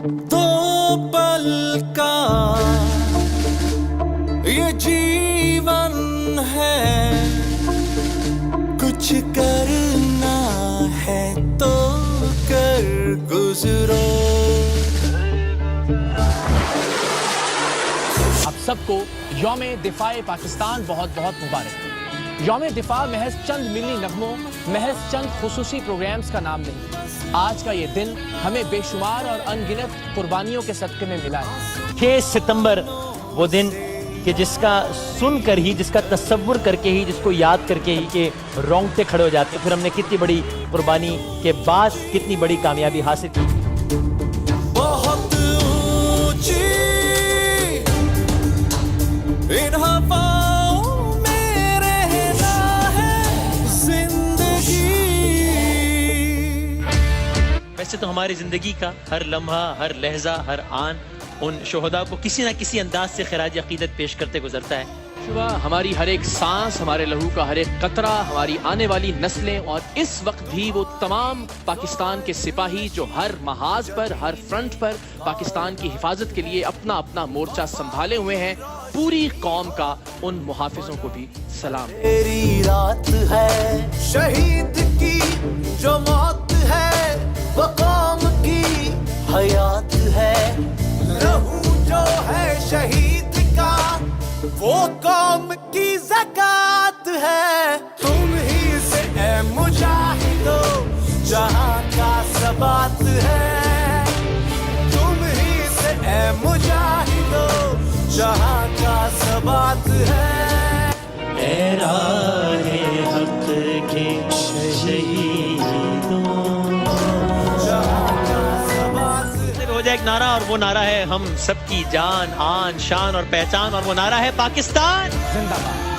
दो पल का ये जीवन है, कुछ करना है तो कर गुजरो। आप सबको यौम दिफाए पाकिस्तान बहुत बहुत मुबारक। यौम दिफा महज चंद मिली नगमों, महज चंद खुसूसी प्रोग्राम्स का नाम नहीं। आज का ये दिन हमें बेशुमार और अनगिनत कुर्बानियों के सदक़े में मिला है। 6 सितंबर वो दिन कि जिसका सुनकर ही, जिसका तसव्वुर करके ही, जिसको याद करके ही कि रोंगटे खड़े हो जाते। फिर हमने कितनी बड़ी कुर्बानी के बाद कितनी बड़ी कामयाबी हासिल की। बहुत ऊंची इन हवाओं में रहना है जिंदगी। वैसे तो हमारी जिंदगी का हर लम्हा, हर लहजा, हर आन उन शोहदा को किसी न किसी अंदाज से खराज अकीदत पेश करते गुजरता है। शुबा हमारी हर एक सांस, हमारे लहू का हर एक कतरा, हमारी आने वाली नस्लें और इस वक्त भी वो तमाम पाकिस्तान के सिपाही जो हर महाज पर, हर फ्रंट पर पाकिस्तान की हिफाजत के लिए अपना अपना मोर्चा संभाले हुए हैं, पूरी कौम का उन मुहाफिजों को भी सलाम। तेरी रात है शहीद की जो मौत है, वो कौम की हयात है। रहू जो है शहीद का, वो कौम की ज़कात है। तुम ही से ए मुजाहिदो जहां का सबात है। तुम ही से ए मुजाहिदो जहां का सबात है। ए राहे हक के शहीदों, हो जाए एक नारा, और वो नारा है हम सबकी जान, आन, शान और पहचान, और वो नारा है पाकिस्तान जिंदाबाद।